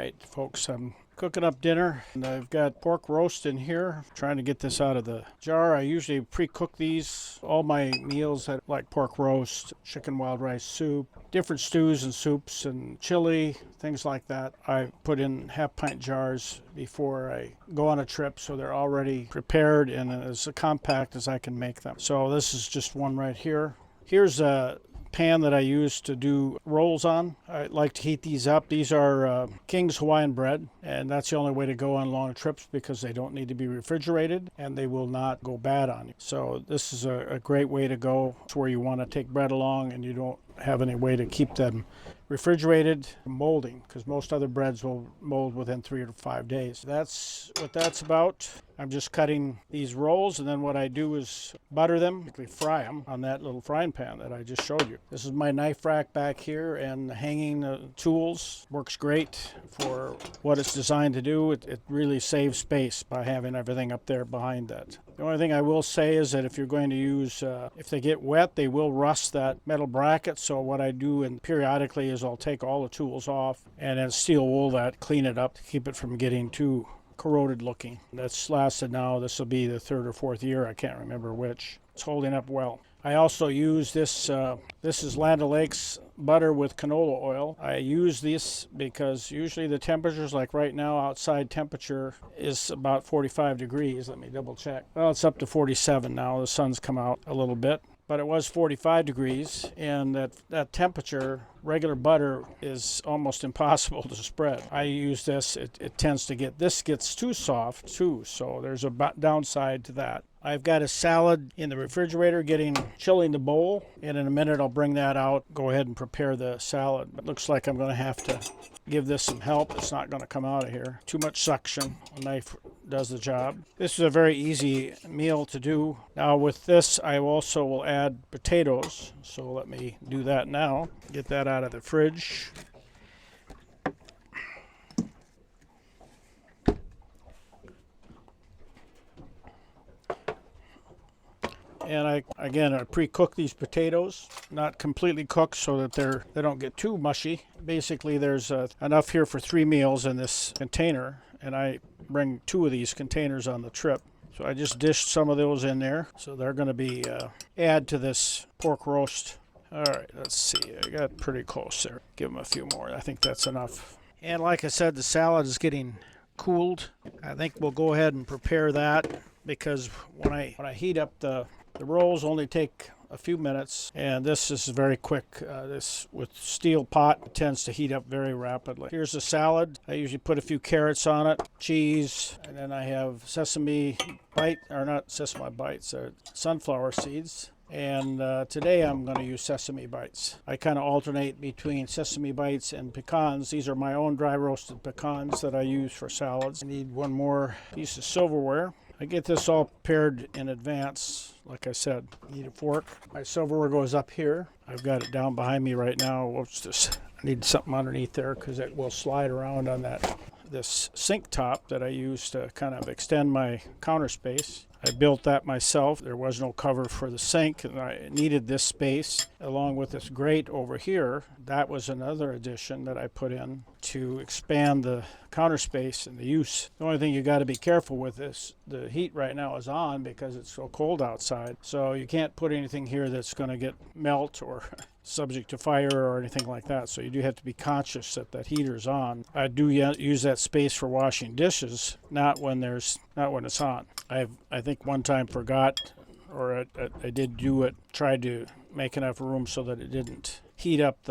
right, folks, I'm cooking up dinner, and I've got pork roast in here. Trying to get this out of the jar. I usually pre-cook these. All my meals like pork roast, chicken wild rice soup, different stews and soups, and chili, things like that. I put in half-pint jars before I go on a trip, so they're already prepared and as compact as I can make them. So this is just one right here. Here's a pan that I use to do rolls on. I like to heat these up. These are King's Hawaiian bread, and that's the only way to go on long trips because they don't need to be refrigerated and they will not go bad on you. So this is a great way to go. It's where you want to take bread along and you don't have any way to keep them refrigerated from molding, because most other breads will mold within 3 to 5 days. That's what that's about. I'm just cutting these rolls, and then what I do is butter them, fry them on that little frying pan that I just showed you. This is my knife rack back here, and hanging tools works great for what it's designed to do. It really saves space by having everything up there behind that. The only thing I will say is that if you're going to use, if they get wet, they will rust that metal bracket. So what I do periodically is I'll take all the tools off and then steel wool that, clean it up to keep it from getting too corroded looking. That's lasted now, this will be the 3rd or 4th year, I can't remember which. It's holding up well. I also use this, this is Land O'Lakes butter with canola oil. I use this because usually the temperatures, like right now, outside temperature is about 45 degrees. Let me double check. Well, it's up to 47 now. The sun's come out a little bit. But it was 45 degrees, and that temperature, regular butter is almost impossible to spread. I use this, it tends to this gets too soft too, so there's a downside to that. I've got a salad in the refrigerator chilling the bowl, and in a minute I'll bring that out, go ahead and prepare the salad. It looks like I'm going to have to give this some help. It's not going to come out of here. Too much suction. A knife does the job. This is a very easy meal to do. Now with this, I also will add potatoes. So let me do that now. Get that out of the fridge. And I pre-cook these potatoes, not completely cooked so that they don't get too mushy. Basically, there's enough here for 3 meals in this container, and I bring 2 of these containers on the trip. So I just dished some of those in there, so they're going to be add to this pork roast. All right, let's see. I got pretty close there. Give them a few more. I think that's enough. And like I said, the salad is getting cooled. I think we'll go ahead and prepare that, because when I heat up the rolls only take a few minutes, and this is very quick. This with steel pot tends to heat up very rapidly. Here's the salad. I usually put a few carrots on it, cheese, and then I have sunflower seeds. And today I'm going to use sesame bites. I kind of alternate between sesame bites and pecans. These are my own dry roasted pecans that I use for salads. I need one more piece of silverware. I get this all prepared in advance. Like I said, I need a fork. My silverware goes up here. I've got it down behind me right now. Whoops, I need something underneath there because it will slide around on this sink top that I use to kind of extend my counter space. I built that myself. There was no cover for the sink, and I needed this space along with this grate over here. That was another addition that I put in to expand the counter space and the use. The only thing you got to be careful with is the heat right now is on because it's so cold outside. So you can't put anything here that's going to melt or subject to fire or anything like that. So you do have to be conscious that heater's on. I do use that space for washing dishes, not when it's on. I think one time forgot, or I did do it, tried to make enough room so that it didn't heat up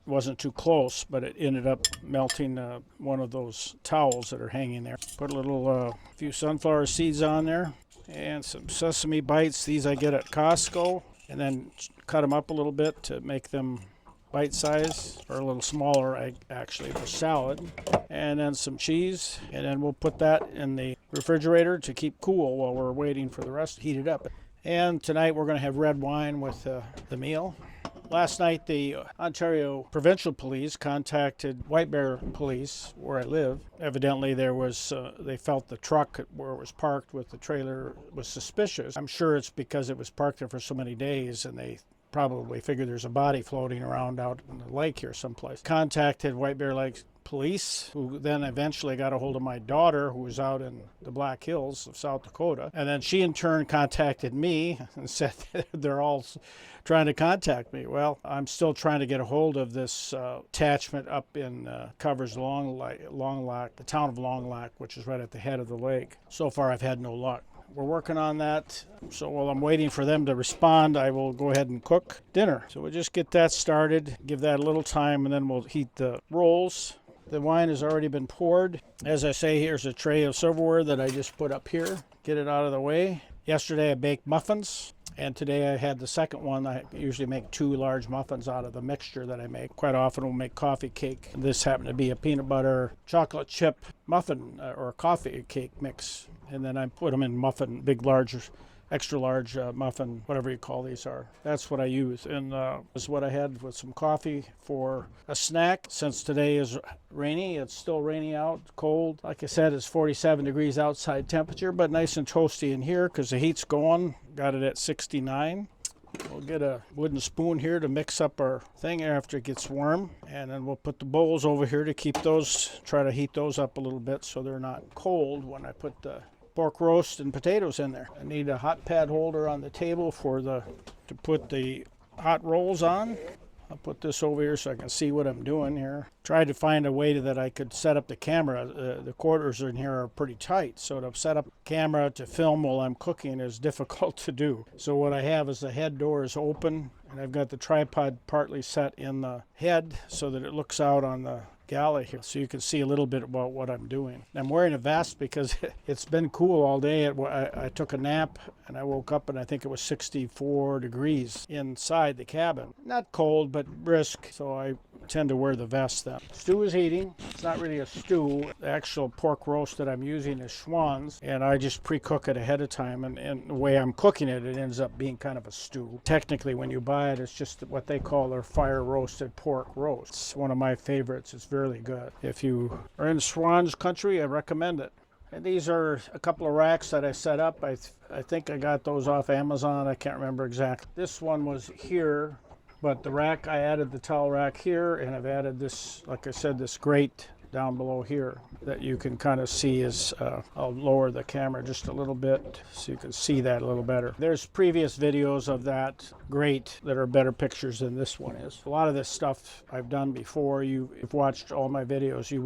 wasn't too close, but it ended up melting one of those towels that are hanging there. Put a few sunflower seeds on there and some sesame bites. These I get at Costco, and then cut them up a little bit to make them bite size, or a little smaller actually for salad. And then some cheese, and then we'll put that in the refrigerator to keep cool while we're waiting for the rest to heat it up. And tonight we're going to have red wine with the meal. Last night, the Ontario Provincial Police contacted White Bear Police, where I live. Evidently, they felt the truck where it was parked with the trailer was suspicious. I'm sure it's because it was parked there for so many days, and they probably figured there's a body floating around out in the lake here someplace. Contacted White Bear police, who then eventually got a hold of my daughter, who was out in the Black Hills of South Dakota. And then she in turn contacted me and said they're all trying to contact me. Well, I'm still trying to get a hold of this attachment up in covers Long Lac, the town of Long Lac, which is right at the head of the lake. So far, I've had no luck. We're working on that. So while I'm waiting for them to respond, I will go ahead and cook dinner. So we'll just get that started, give that a little time, and then we'll heat the rolls. The wine has already been poured. As I say, here's a tray of silverware that I just put up here. Get it out of the way. Yesterday I baked muffins, and today I had the second one. I usually make 2 large muffins out of the mixture that I make. Quite often we'll make coffee cake. This happened to be a peanut butter chocolate chip muffin or coffee cake mix. And then I put them in muffin, big, large, extra large muffin, whatever you call these are. That's what I use. And this is what I had with some coffee for a snack. Since today is rainy, it's still rainy out, cold. Like I said, it's 47 degrees outside temperature, but nice and toasty in here because the heat's going. Got it at 69. We'll get a wooden spoon here to mix up our thing after it gets warm. And then we'll put the bowls over here to keep those, try to heat those up a little bit so they're not cold when I put the pork roast and potatoes in there. I need a hot pad holder on the table to put the hot rolls on. I'll put this over here so I can see what I'm doing here. Tried to find a way that I could set up the camera. The quarters in here are pretty tight, so to set up a camera to film while I'm cooking is difficult to do. So what I have is the head door is open, and I've got the tripod partly set in the head so that it looks out on the galley here, so you can see a little bit about what I'm doing. I'm wearing a vest because it's been cool all day. I took a nap and I woke up and I think it was 64 degrees inside the cabin. Not cold, but brisk, so I tend to wear the vest then. Stew is heating. It's not really a stew. The actual pork roast that I'm using is Schwann's, and I just pre-cook it ahead of time, and the way I'm cooking it, it ends up being kind of a stew. Technically, when you buy it, it's just what they call their fire-roasted pork roast. It's one of my favorites. It's really good. If you are in Schwann's country, I recommend it. And these are a couple of racks that I set up. I think I got those off Amazon. I can't remember exactly. This one was here. But the rack, I added the towel rack here, and I've added this, like I said, this grate down below here that you can kind of see is, I'll lower the camera just a little bit so you can see that a little better. There's previous videos of that grate that are better pictures than this one is. A lot of this stuff I've done before. You've watched all my videos, you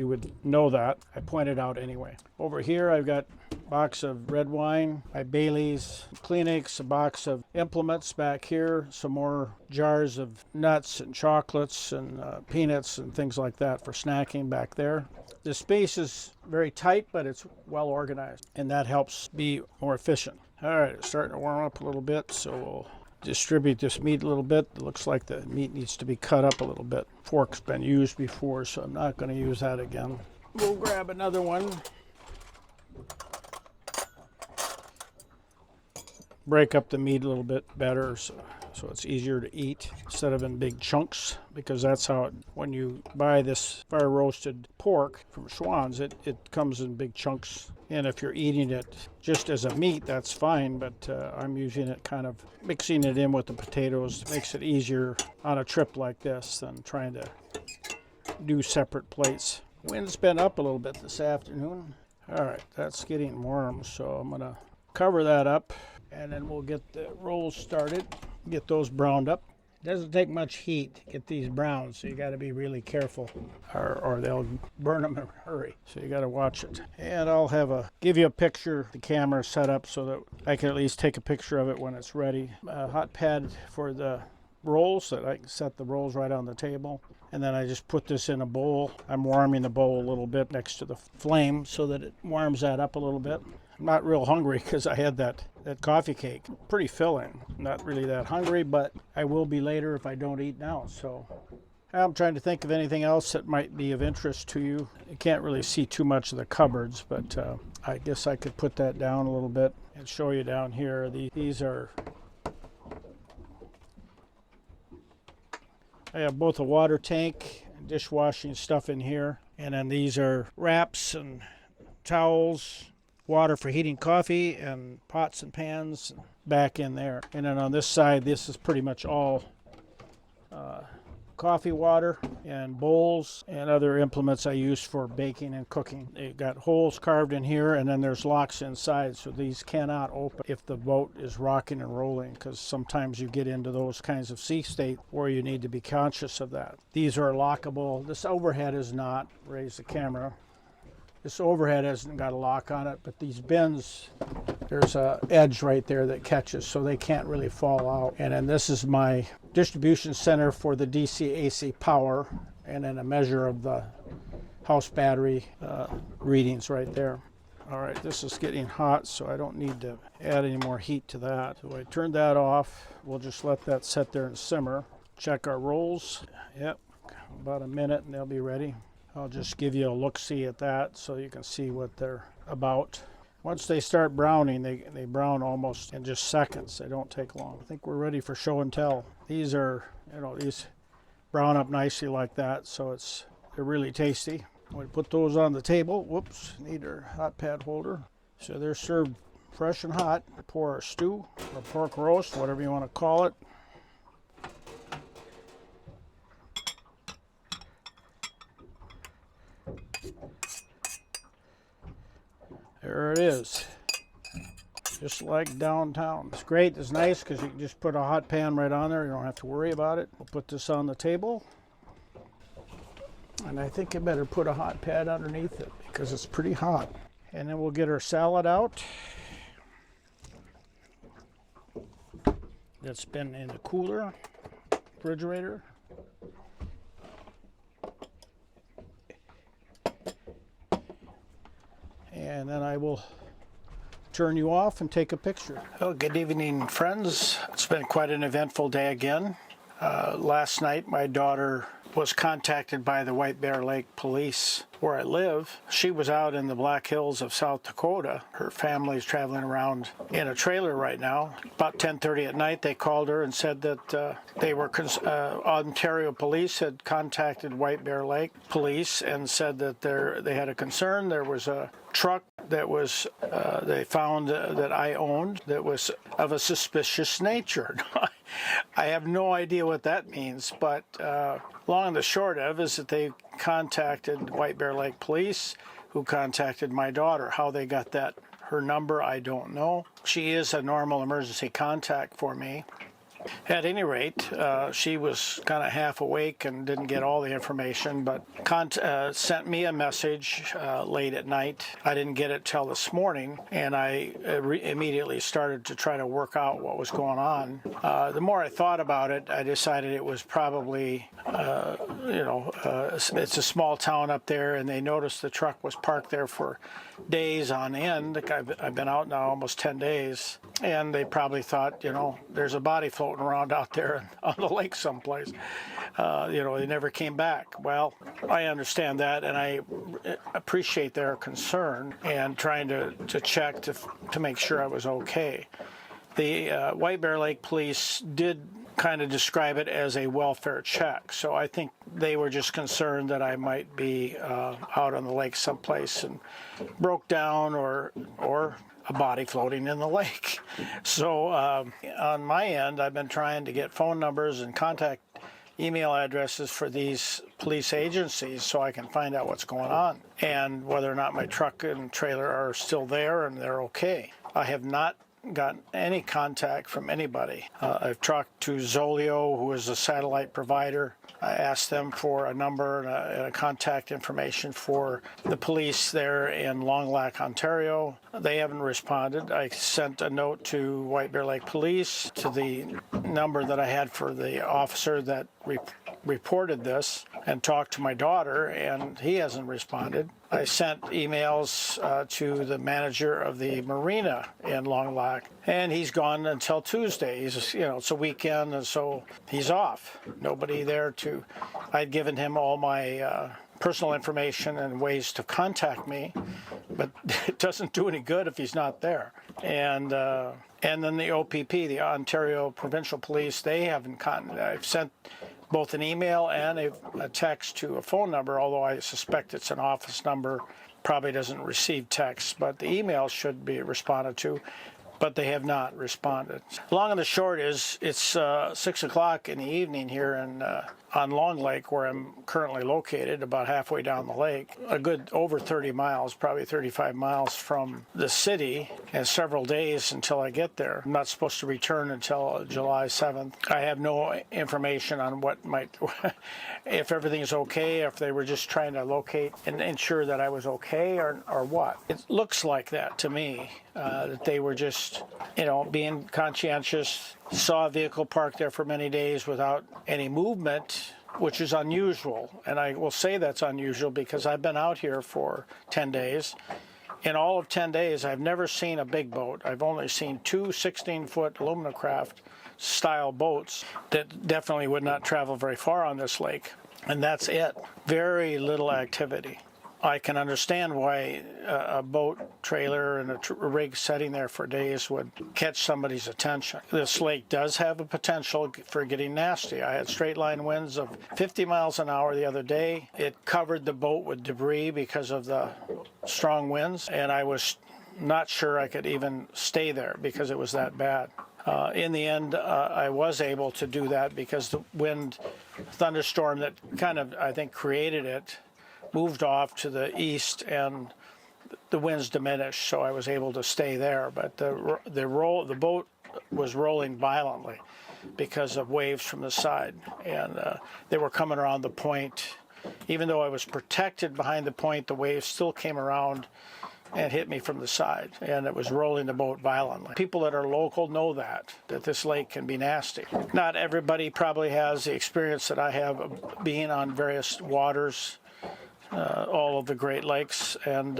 would know that. I pointed out anyway. Over here I've got a box of red wine, my Bailey's, Kleenex, a box of implements back here, some more jars of nuts and chocolates and peanuts and things like that for snacking back there. The space is very tight, but it's well organized, and that helps be more efficient. All right, it's starting to warm up a little bit, so we'll distribute this meat a little bit. It looks like the meat needs to be cut up a little bit. Fork's been used before, so I'm not going to use that again. We'll grab another one. Break up the meat a little bit better so it's easier to eat instead of in big chunks, because that's how when you buy this fire roasted pork from Schwann's, it comes in big chunks. And if you're eating it just as a meat, that's fine, but I'm using it kind of mixing it in with the potatoes. It makes it easier on a trip like this than trying to do separate plates. Wind's been up a little bit this afternoon. All right, that's getting warm, so I'm gonna cover that up, and then we'll get the rolls started, get those browned up. It doesn't take much heat to get these brown, so you got to be really careful, or they'll burn them in a hurry. So you got to watch it. And I'll give you a picture, the camera set up so that I can at least take a picture of it when it's ready. A hot pad for the rolls, so that I can set the rolls right on the table. And then I just put this in a bowl. I'm warming the bowl a little bit next to the flame so that it warms that up a little bit. I'm not real hungry because I had that coffee cake. Pretty filling. Not really that hungry, but I will be later if I don't eat now. So I'm trying to think of anything else that might be of interest to you. You can't really see too much of the cupboards, but I guess I could put that down a little bit and show you down here. These are... I have both a water tank and dishwashing stuff in here. And then these are wraps and towels, water for heating coffee, and pots and pans back in there. And then on this side, this is pretty much all coffee water and bowls and other implements I use for baking and cooking. They've got holes carved in here, and then there's locks inside, so these cannot open if the boat is rocking and rolling, because sometimes you get into those kinds of sea state where you need to be conscious of that. These are lockable. This overhead is not. Raise the camera. This overhead hasn't got a lock on it, but these bins, there's a edge right there that catches, so they can't really fall out. And then this is my distribution center for the DC AC power, and then a measure of the house battery readings right there. All right, this is getting hot, so I don't need to add any more heat to that. So I turned that off. We'll just let that sit there and simmer. Check our rolls. Yep, about a minute and they'll be ready. I'll just give you a look-see at that so you can see what they're about. Once they start browning, they brown almost in just seconds. They don't take long. I think we're ready for show and tell. These are, these brown up nicely like that, so they're really tasty. We put those on the table. Whoops, need our hot pad holder. So they're served fresh and hot. Pour our stew or pork roast, whatever you want to call it. There it is, just like downtown. It's great, it's nice because you can just put a hot pan right on there. You don't have to worry about it. We'll put this on the table. And I think I better put a hot pad underneath it because it's pretty hot. And then we'll get our salad out. That's been in the cooler, refrigerator. And then I will turn you off and take a picture. Well, good evening, friends. It's been quite an eventful day again. Last night, my daughter was contacted by the White Bear Lake Police where I live. She was out in the Black Hills of South Dakota. Her family's traveling around in a trailer right now. About 10:30 at night, they called her and said that Ontario Police had contacted White Bear Lake Police and said that they had a concern. There was a truck that was they found that I owned that was of a suspicious nature. I have no idea what that means, but long and the short of is that they contacted White Bear Lake Police, who contacted my daughter. How they got her number, I don't know. She is a normal emergency contact for me. At any rate, she was kind of half awake and didn't get all the information, but sent me a message late at night. I didn't get it till this morning, and I immediately started to try to work out what was going on. The more I thought about it, I decided it was probably, it's a small town up there, and they noticed the truck was parked there for days on end. I've been out now almost 10 days, and they probably thought, there's a body floating around out there on the lake someplace. They never came back. Well, I understand that, and I appreciate their concern and trying to check to make sure I was okay. The White Bear Lake Police did kind of describe it as a welfare check, so I think they were just concerned that I might be out on the lake someplace and broke down or a body floating in the lake. So on my end, I've been trying to get phone numbers and contact email addresses for these police agencies so I can find out what's going on and whether or not my truck and trailer are still there and they're okay. I have not gotten any contact from anybody. I've talked to Zolio, who is a satellite provider. I asked them for a number and a contact information for the police there in Long Lac, Ontario. They haven't responded. I sent a note to White Bear Lake Police to the number that I had for the officer that reported this and talked to my daughter, and he hasn't responded. I sent emails to the manager of the marina in Long Lac, and he's gone until Tuesday. It's a weekend, and so he's off. Nobody there I'd given him all my personal information and ways to contact me, but it doesn't do any good if he's not there. And then the OPP, the Ontario Provincial Police, they haven't I've sent both an email and a text to a phone number, although I suspect it's an office number, probably doesn't receive text, but the email should be responded to. but they have not responded. Long and the short is, it's 6 o'clock in the evening here on Long Lake, where I'm currently located, about halfway down the lake, a good over 30 miles, probably 35 miles from the city, and several days until I get there. I'm not supposed to return until July 7th. I have no information on what might, if everything's okay, if they were just trying to locate and ensure that I was okay, or what. It looks like that to me, that they were just, being conscientious. Saw a vehicle parked there for many days without any movement, which is unusual. And I will say that's unusual because I've been out here for 10 days. In all of 10 days, I've never seen a big boat. I've only seen two 16-foot aluminum craft style boats that definitely would not travel very far on this lake. And that's it. Very little activity. I can understand why a boat trailer and a rig sitting there for days would catch somebody's attention. This lake does have a potential for getting nasty. I had straight line winds of 50 miles an hour the other day. It covered the boat with debris because of the strong winds, and I was not sure I could even stay there because it was that bad. In the end, I was able to do that because the wind thunderstorm that kind of, I think, created it moved off to the east, and the winds diminished, so I was able to stay there. But the boat was rolling violently because of waves from the side, and they were coming around the point. Even though I was protected behind the point, the waves still came around and hit me from the side, and it was rolling the boat violently. People that are local know that this lake can be nasty. Not everybody probably has the experience that I have of being on various waters, all of the Great Lakes, and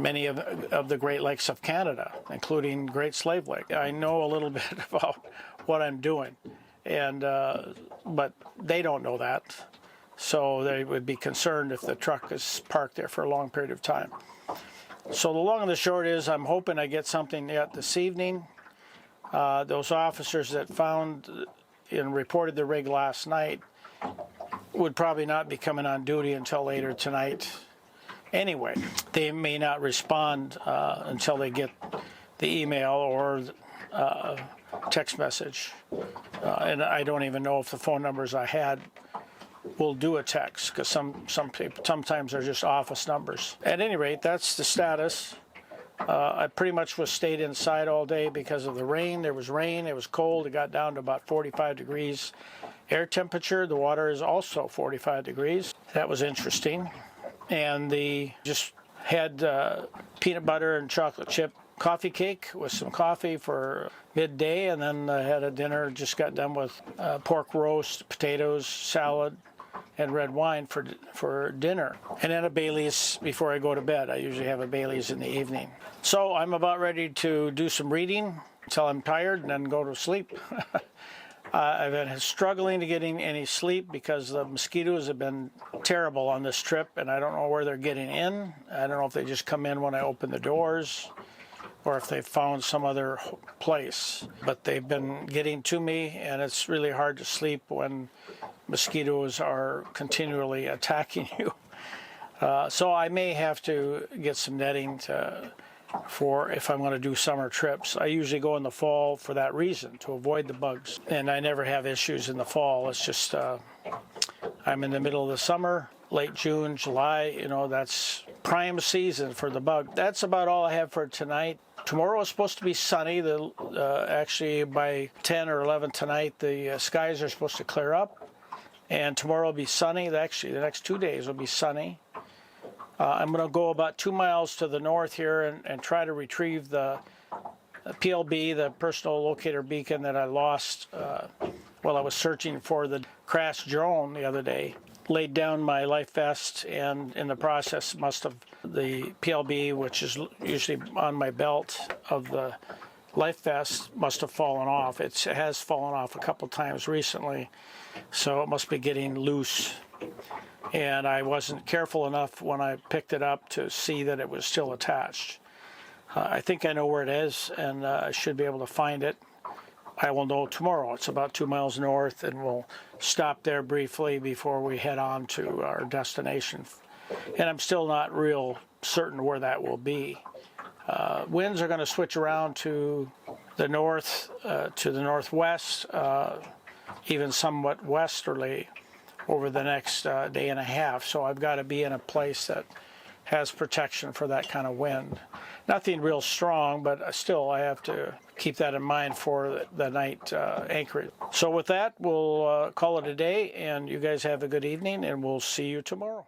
many of the Great Lakes of Canada, including Great Slave Lake. I know a little bit about what I'm doing, but they don't know that, so they would be concerned if the truck is parked there for a long period of time. So the long and the short is, I'm hoping I get something yet this evening. Those officers that found and reported the rig last night would probably not be coming on duty until later tonight anyway. They may not respond until they get the email or text message. And I don't even know if the phone numbers I had will do a text, because sometimes they're just office numbers. At any rate, that's the status. I pretty much stayed inside all day because of the rain. There was rain, it was cold, it got down to about 45 degrees air temperature. The water is also 45 degrees. That was interesting. And just had peanut butter and chocolate chip coffee cake with some coffee for midday, and then I had a dinner, just got done with pork roast, potatoes, salad, and red wine for dinner. And then a Bailey's before I go to bed. I usually have a Bailey's in the evening. So I'm about ready to do some reading until I'm tired and then go to sleep. I've been struggling to getting any sleep because the mosquitoes have been terrible on this trip, and I don't know where they're getting in. I don't know if they just come in when I open the doors or if they've found some other place. But they've been getting to me, and it's really hard to sleep when mosquitoes are continually attacking you. So I may have to get some netting for if I'm going to do summer trips. I usually go in the fall for that reason, to avoid the bugs. And I never have issues in the fall. It's just I'm in the middle of the summer, late June, July, that's prime season for the bug. That's about all I have for tonight. Tomorrow is supposed to be sunny. Actually, by 10 or 11 tonight, the skies are supposed to clear up. And tomorrow will be sunny. Actually, the next 2 days will be sunny. I'm going to go about 2 miles to the north here and try to retrieve the PLB, the personal locator beacon that I lost while I was searching for the crashed drone the other day. Laid down my life vest, and in the process the PLB, which is usually on my belt of the life vest, must have fallen off. It has fallen off a couple times recently, so it must be getting loose. And I wasn't careful enough when I picked it up to see that it was still attached. I think I know where it is, and I should be able to find it. I will know tomorrow. It's about 2 miles north, and we'll stop there briefly before we head on to our destination. And I'm still not real certain where that will be. Winds are going to switch around to the north, to the northwest, even somewhat westerly over the next day and a half. So I've got to be in a place that has protection for that kind of wind. Nothing real strong, but still I have to keep that in mind for the night anchorage. So with that, we'll call it a day, and you guys have a good evening, and we'll see you tomorrow.